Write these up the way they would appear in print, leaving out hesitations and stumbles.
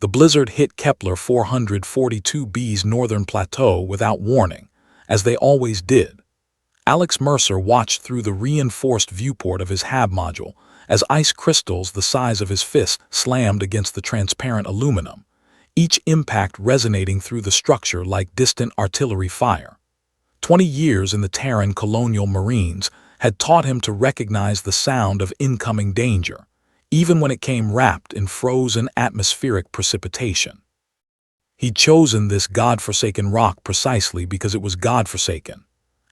The blizzard hit Kepler 442b's northern plateau without warning, as they always did. Alex Mercer watched through the reinforced viewport of his HAB module as ice crystals the size of his fist slammed against the transparent aluminum, each impact resonating through the structure like distant artillery fire. 20 years in the Terran colonial marines had taught him to recognize the sound of incoming danger, even when it came wrapped in frozen atmospheric precipitation. He'd chosen this godforsaken rock precisely because it was godforsaken.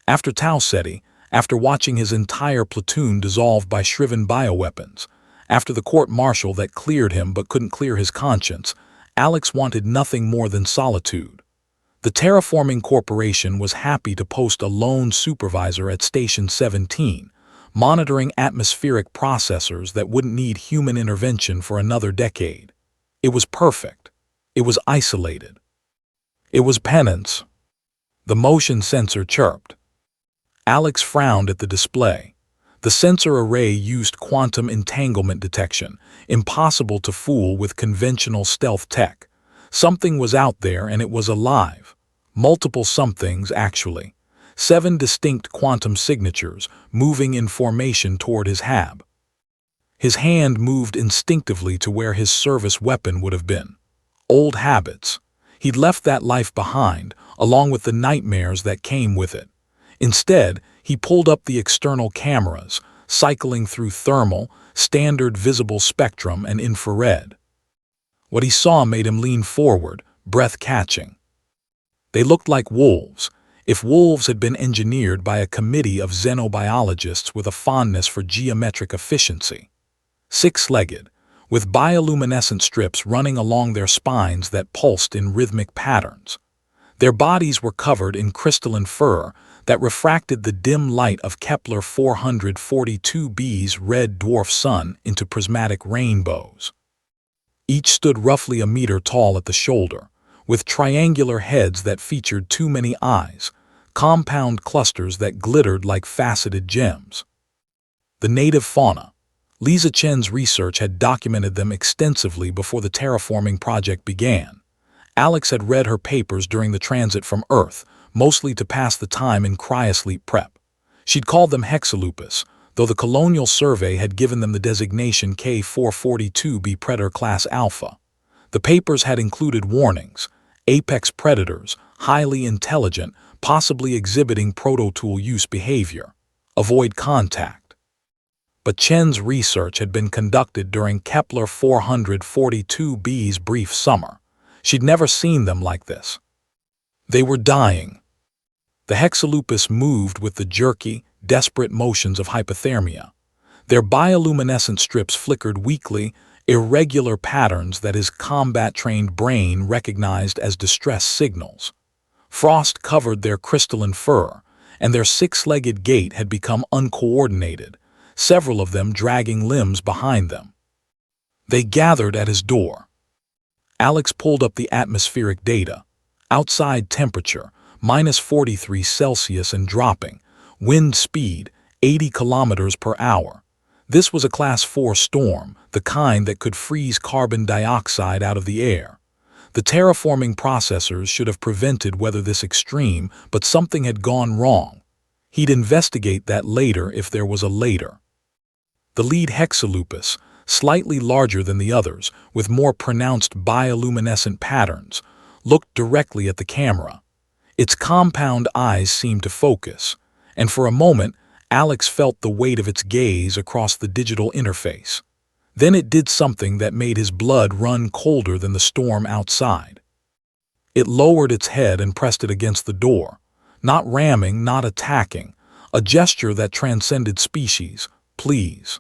After Tau Ceti, after watching his entire platoon dissolve by shriven bioweapons, after the court-martial that cleared him but couldn't clear his conscience, Alex wanted nothing more than solitude. The Terraforming Corporation was happy to post a lone supervisor at Station 17, monitoring atmospheric processors that wouldn't need human intervention for another decade. It was perfect. It was isolated. It was penance. The motion sensor chirped. Alex frowned at the display. The sensor array used quantum entanglement detection, impossible to fool with conventional stealth tech. Something was out there and it was alive. Multiple somethings, actually. 7 distinct quantum signatures moving in formation toward his HAB. His hand moved instinctively to where his service weapon would have been. Old habits. He'd left that life behind, along with the nightmares that came with it. Instead, he pulled up the external cameras, cycling through thermal, standard visible spectrum, and infrared. What he saw made him lean forward, breath-catching. They looked like wolves, if wolves had been engineered by a committee of xenobiologists with a fondness for geometric efficiency. 6-legged, with bioluminescent strips running along their spines that pulsed in rhythmic patterns. Their bodies were covered in crystalline fur that refracted the dim light of Kepler 442b's red dwarf sun into prismatic rainbows. Each stood roughly a meter tall at the shoulder, with triangular heads that featured too many eyes, compound clusters that glittered like faceted gems. The native fauna. Lisa Chen's research had documented them extensively before the terraforming project began. Alex had read her papers during the transit from Earth, mostly to pass the time in cryosleep prep. She'd called them hexalupus, though the Colonial Survey had given them the designation K442b Predator Class Alpha. The papers had included warnings: apex predators, highly intelligent, possibly exhibiting proto-tool use behavior. Avoid contact. But Chen's research had been conducted during Kepler 442b's brief summer. She'd never seen them like this. They were dying. The hexalupus moved with the jerky, desperate motions of hypothermia. Their bioluminescent strips flickered weakly, irregular patterns that his combat-trained brain recognized as distress signals. Frost covered their crystalline fur, and their 6-legged gait had become uncoordinated, several of them dragging limbs behind them. They gathered at his door. Alex pulled up the atmospheric data. Outside temperature, -43°C and dropping. Wind speed, 80 kilometers per hour. This was a Class 4 storm, the kind that could freeze carbon dioxide out of the air. The terraforming processors should have prevented weather this extreme, but something had gone wrong. He'd investigate that later if there was a later. The lead hexalupus, slightly larger than the others, with more pronounced bioluminescent patterns, looked directly at the camera. Its compound eyes seemed to focus, and for a moment, Alex felt the weight of its gaze across the digital interface. Then it did something that made his blood run colder than the storm outside. It lowered its head and pressed it against the door, not ramming, not attacking, a gesture that transcended species. Please.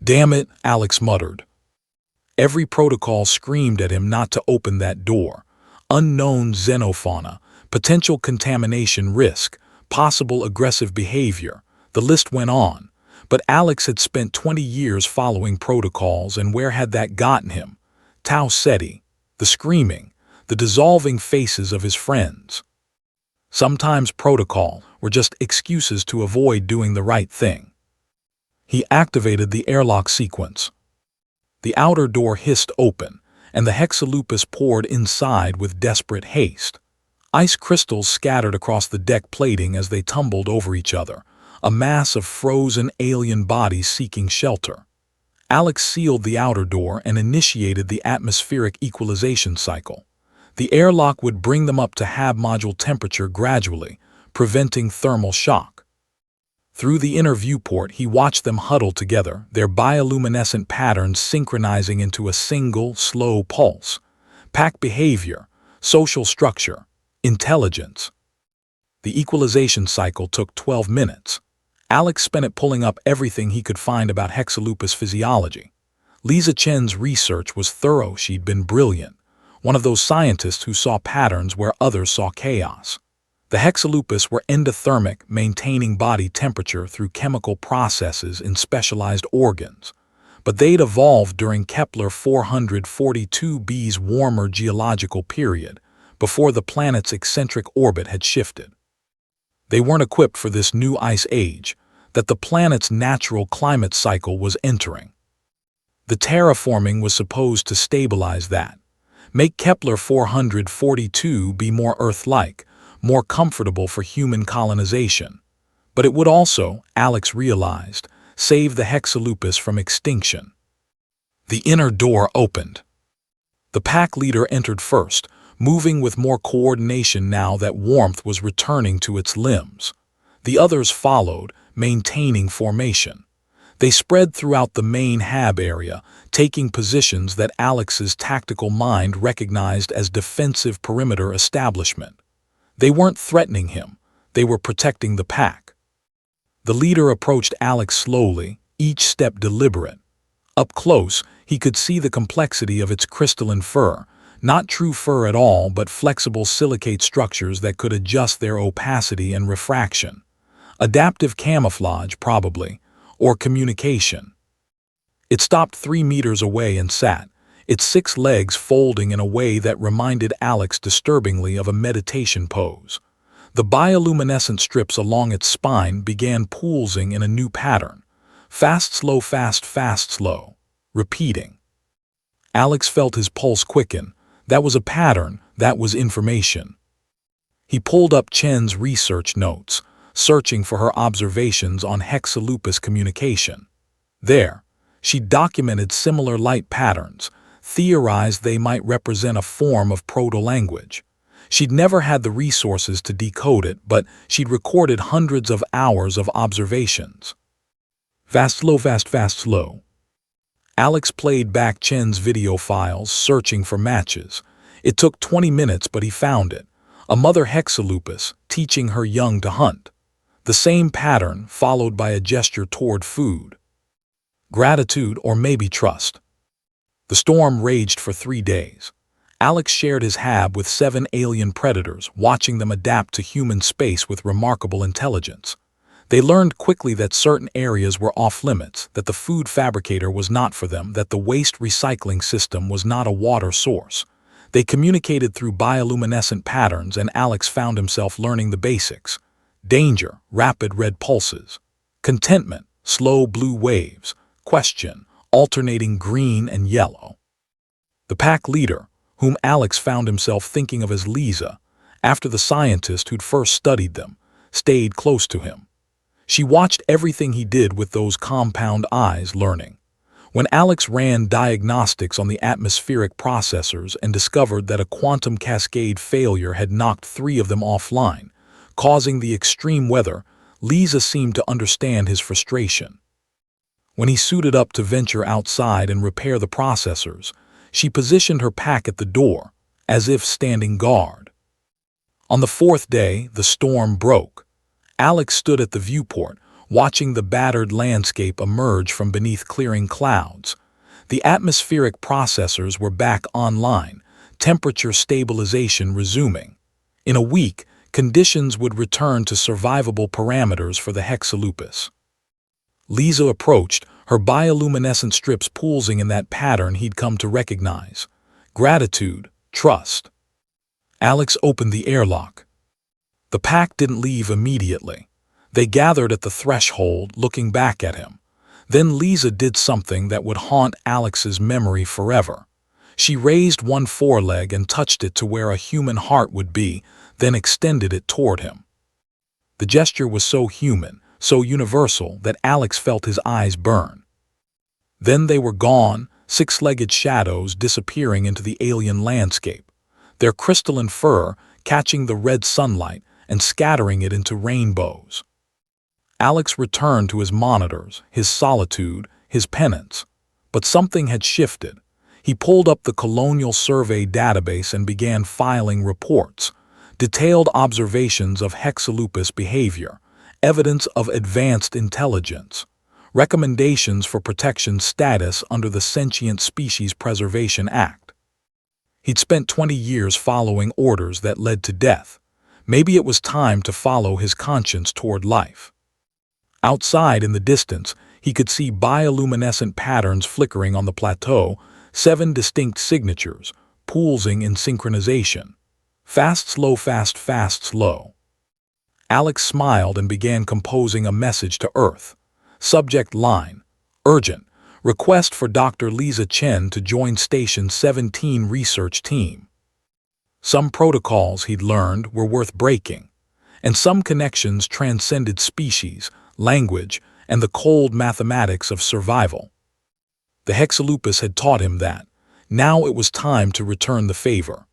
Damn it, Alex muttered. Every protocol screamed at him not to open that door. Unknown xenofauna, potential contamination risk, possible aggressive behavior. The list went on. But Alex had spent 20 years following protocols, and where had that gotten him? Tau Ceti, the screaming, the dissolving faces of his friends. Sometimes protocol were just excuses to avoid doing the right thing. He activated the airlock sequence. The outer door hissed open, and the hexalupus poured inside with desperate haste. Ice crystals scattered across the deck plating as they tumbled over each other, a mass of frozen alien bodies seeking shelter. Alex sealed the outer door and initiated the atmospheric equalization cycle. The airlock would bring them up to HAB module temperature gradually, preventing thermal shock. Through the inner viewport, he watched them huddle together, their bioluminescent patterns synchronizing into a single, slow pulse. Pack behavior, social structure, intelligence. The equalization cycle took 12 minutes. Alex spent it pulling up everything he could find about hexalupus physiology. Lisa Chen's research was thorough. She'd been brilliant, one of those scientists who saw patterns where others saw chaos. The hexalupus were endothermic, maintaining body temperature through chemical processes in specialized organs. But they'd evolved during Kepler 442b's warmer geological period, before the planet's eccentric orbit had shifted. They weren't equipped for this new ice age that the planet's natural climate cycle was entering. The terraforming was supposed to stabilize that, make Kepler 442b more Earth-like, more comfortable for human colonization. But it would also, Alex realized, save the hexalupus from extinction. The inner door opened. The pack leader entered first, moving with more coordination now that warmth was returning to its limbs. The others followed, maintaining formation. They spread throughout the main HAB area, taking positions that Alex's tactical mind recognized as defensive perimeter establishment. They weren't threatening him, they were protecting the pack. The leader approached Alex slowly, each step deliberate. Up close, he could see the complexity of its crystalline fur, not true fur at all, but flexible silicate structures that could adjust their opacity and refraction. Adaptive camouflage, probably, or communication. It stopped 3 meters away and sat, its 6 legs folding in a way that reminded Alex disturbingly of a meditation pose. The bioluminescent strips along its spine began pulsing in a new pattern. Fast, slow, fast, fast, slow. Repeating. Alex felt his pulse quicken. That was a pattern, that was information. He pulled up Chen's research notes, searching for her observations on hexalupus communication. There, she documented similar light patterns, theorized they might represent a form of proto-language. She'd never had the resources to decode it, but she'd recorded hundreds of hours of observations. Fast, slow, fast, fast, slow. Alex played back Chen's video files, searching for matches. It took 20 minutes, but he found it. A mother hexalupus teaching her young to hunt. The same pattern, followed by a gesture toward food. Gratitude or maybe trust. The storm raged for 3 days. Alex shared his HAB with 7 alien predators, watching them adapt to human space with remarkable intelligence. They learned quickly that certain areas were off-limits, that the food fabricator was not for them, that the waste recycling system was not a water source. They communicated through bioluminescent patterns, and Alex found himself learning the basics. Danger, rapid red pulses. Contentment, slow blue waves. Question, alternating green and yellow. The pack leader, whom Alex found himself thinking of as Lisa, after the scientist who'd first studied them, stayed close to him. She watched everything he did with those compound eyes, learning. When Alex ran diagnostics on the atmospheric processors and discovered that a quantum cascade failure had knocked 3 of them offline, causing the extreme weather, Lisa seemed to understand his frustration. When he suited up to venture outside and repair the processors, she positioned her pack at the door, as if standing guard. On the 4th day, the storm broke. Alex stood at the viewport, watching the battered landscape emerge from beneath clearing clouds. The atmospheric processors were back online, temperature stabilization resuming. In a week, conditions would return to survivable parameters for the hexalupus. Lisa approached, her bioluminescent strips pulsing in that pattern he'd come to recognize. Gratitude, trust. Alex opened the airlock. The pack didn't leave immediately. They gathered at the threshold, looking back at him. Then Lisa did something that would haunt Alex's memory forever. She raised one foreleg and touched it to where a human heart would be, then extended it toward him. The gesture was so human, so universal, that Alex felt his eyes burn. Then they were gone, six-legged shadows disappearing into the alien landscape, their crystalline fur catching the red sunlight and scattering it into rainbows. Alex returned to his monitors, his solitude, his penance. But something had shifted. He pulled up the Colonial Survey database and began filing reports, detailed observations of hexalupus behavior, evidence of advanced intelligence, recommendations for protection status under the Sentient Species Preservation Act. He'd spent 20 years following orders that led to death. Maybe it was time to follow his conscience toward life. Outside in the distance, he could see bioluminescent patterns flickering on the plateau, 7 distinct signatures, pulsing in synchronization. Fast, slow, fast, fast, slow. Alex smiled and began composing a message to Earth. Subject line: urgent. Request for Dr. Lisa Chen to join Station 17 research team. Some protocols, he'd learned, were worth breaking, and some connections transcended species, language, and the cold mathematics of survival. The hexalupus had taught him that. Now it was time to return the favor.